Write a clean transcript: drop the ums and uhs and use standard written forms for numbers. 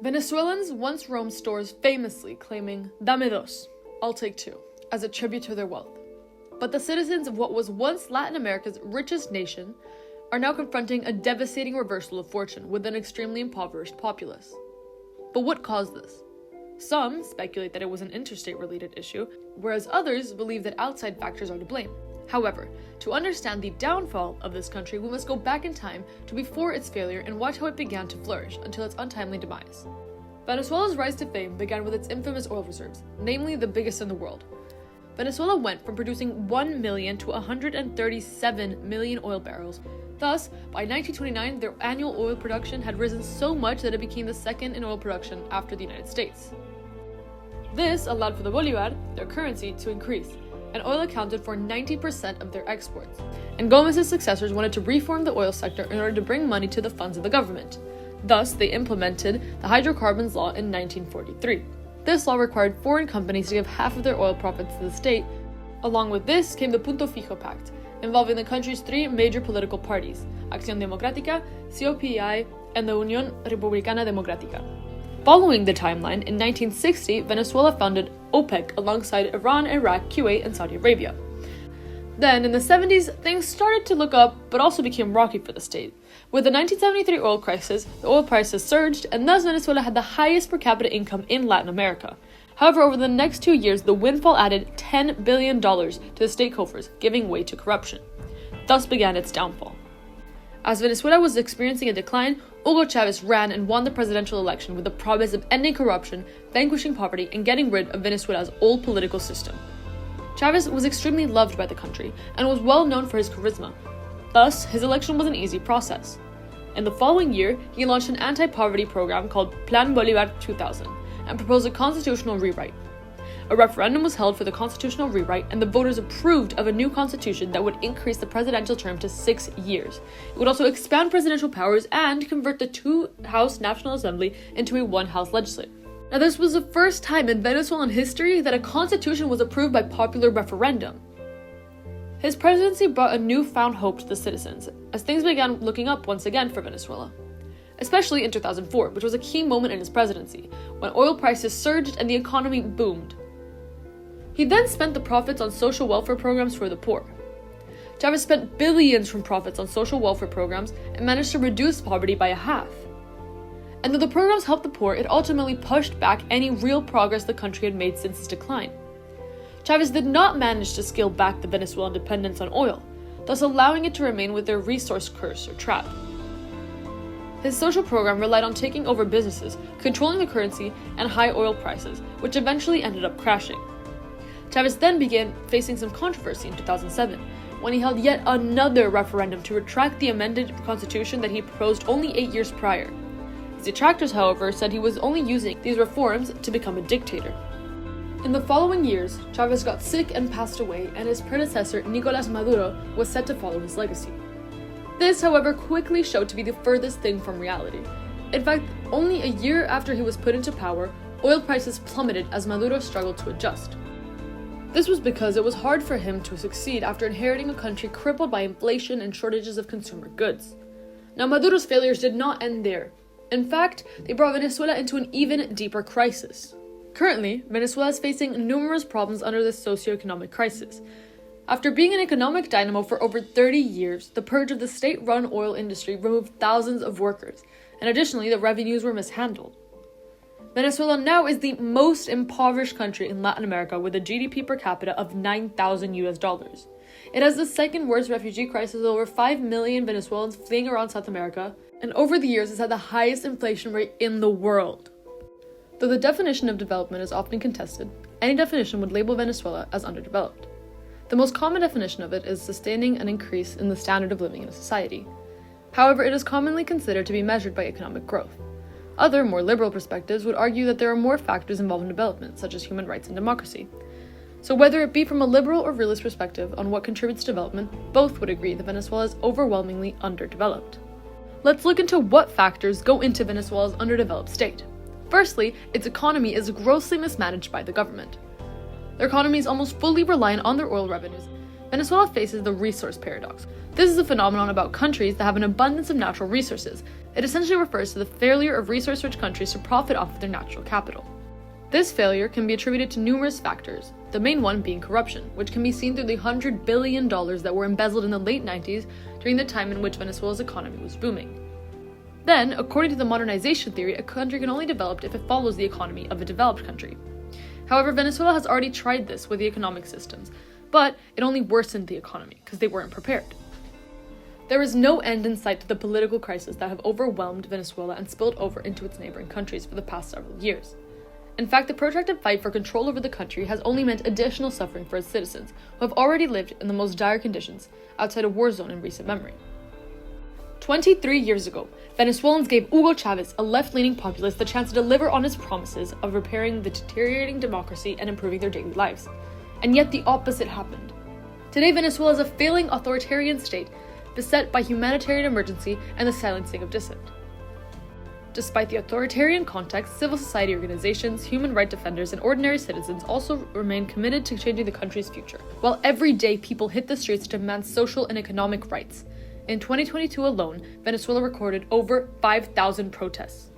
Venezuelans once roamed stores famously claiming, "Dame dos," I'll take two, as a tribute to their wealth. But the citizens of what was once Latin America's richest nation are now confronting a devastating reversal of fortune with an extremely impoverished populace. But what caused this? Some speculate that it was an interstate-related issue, whereas others believe that outside factors are to blame. However, to understand the downfall of this country, we must go back in time to before its failure and watch how it began to flourish until its untimely demise. Venezuela's rise to fame began with its infamous oil reserves, namely the biggest in the world. Venezuela went from producing 1 million to 137 million oil barrels. Thus, by 1929, their annual oil production had risen so much that it became the second in oil production after the United States. This allowed for the bolivar, their currency, to increase, and oil accounted for 90% of their exports. And Gomez's successors wanted to reform the oil sector in order to bring money to the funds of the government. Thus, they implemented the hydrocarbons law in 1943. This law required foreign companies to give half of their oil profits to the state. Along with this came the Punto Fijo Pact, involving the country's three major political parties, Acción Democrática, COPI, and the Unión Republicana Democrática. Following the timeline, in 1960, Venezuela founded OPEC alongside Iran, Iraq, Kuwait, and Saudi Arabia. Then, in the 70s, things started to look up, but also became rocky for the state. With the 1973 oil crisis, the oil prices surged, and thus Venezuela had the highest per capita income in Latin America. However, over the next 2 years, the windfall added $10 billion to the state coffers, giving way to corruption. Thus began its downfall. As Venezuela was experiencing a decline, Hugo Chavez ran and won the presidential election with the promise of ending corruption, vanquishing poverty, and getting rid of Venezuela's old political system. Chavez was extremely loved by the country and was well known for his charisma. Thus, his election was an easy process. In the following year, he launched an anti-poverty program called Plan Bolivar 2000 and proposed a constitutional rewrite. A referendum was held for the constitutional rewrite, and the voters approved of a new constitution that would increase the presidential term to 6 years. It would also expand presidential powers and convert the two-house National Assembly into a one-house legislature. Now, this was the first time in Venezuelan history that a constitution was approved by popular referendum. His presidency brought a newfound hope to the citizens, as things began looking up once again for Venezuela. Especially in 2004, which was a key moment in his presidency, when oil prices surged and the economy boomed. He then spent the profits on social welfare programs for the poor. Chavez spent billions from profits on social welfare programs and managed to reduce poverty by a half. And though the programs helped the poor, it ultimately pushed back any real progress the country had made since its decline. Chavez did not manage to scale back the Venezuelan dependence on oil, thus allowing it to remain with their resource curse or trap. His social program relied on taking over businesses, controlling the currency, and high oil prices, which eventually ended up crashing. Chavez then began facing some controversy in 2007, when he held yet another referendum to retract the amended constitution that he proposed only 8 years prior. His detractors, however, said he was only using these reforms to become a dictator. In the following years, Chavez got sick and passed away, and his predecessor, Nicolás Maduro, was set to follow his legacy. This, however, quickly showed to be the furthest thing from reality. In fact, only a year after he was put into power, oil prices plummeted as Maduro struggled to adjust. This was because it was hard for him to succeed after inheriting a country crippled by inflation and shortages of consumer goods. Now, Maduro's failures did not end there. In fact, they brought Venezuela into an even deeper crisis. Currently, Venezuela is facing numerous problems under this socioeconomic crisis. After being an economic dynamo for over 30 years, the purge of the state-run oil industry removed thousands of workers, and additionally, the revenues were mishandled. Venezuela now is the most impoverished country in Latin America with a GDP per capita of $9,000. It has the second worst refugee crisis with over 5 million Venezuelans fleeing around South America, and over the years has had the highest inflation rate in the world. Though the definition of development is often contested, any definition would label Venezuela as underdeveloped. The most common definition of it is sustaining an increase in the standard of living in a society. However, it is commonly considered to be measured by economic growth. Other, more liberal perspectives would argue that there are more factors involved in development, such as human rights and democracy. So whether it be from a liberal or realist perspective on what contributes to development, both would agree that Venezuela is overwhelmingly underdeveloped. Let's look into what factors go into Venezuela's underdeveloped state. Firstly, its economy is grossly mismanaged by the government. Their economy is almost fully reliant on their oil revenues. Venezuela faces the resource paradox. This is a phenomenon about countries that have an abundance of natural resources. It essentially refers to the failure of resource-rich countries to profit off of their natural capital. This failure can be attributed to numerous factors, the main one being corruption, which can be seen through the $100 billion that were embezzled in the late 90s during the time in which Venezuela's economy was booming. Then, according to the modernization theory, a country can only develop if it follows the economy of a developed country. However, Venezuela has already tried this with the economic systems, but it only worsened the economy because they weren't prepared. There is no end in sight to the political crises that have overwhelmed Venezuela and spilled over into its neighboring countries for the past several years. In fact, the protracted fight for control over the country has only meant additional suffering for its citizens, who have already lived in the most dire conditions outside a war zone in recent memory. 23 years ago, Venezuelans gave Hugo Chavez, a left-leaning populist, the chance to deliver on his promises of repairing the deteriorating democracy and improving their daily lives. And yet the opposite happened. Today, Venezuela is a failing authoritarian state, beset by humanitarian emergency and the silencing of dissent. Despite the authoritarian context, civil society organizations, human rights defenders, and ordinary citizens also remain committed to changing the country's future, while every day people hit the streets to demand social and economic rights. In 2022 alone, Venezuela recorded over 5,000 protests.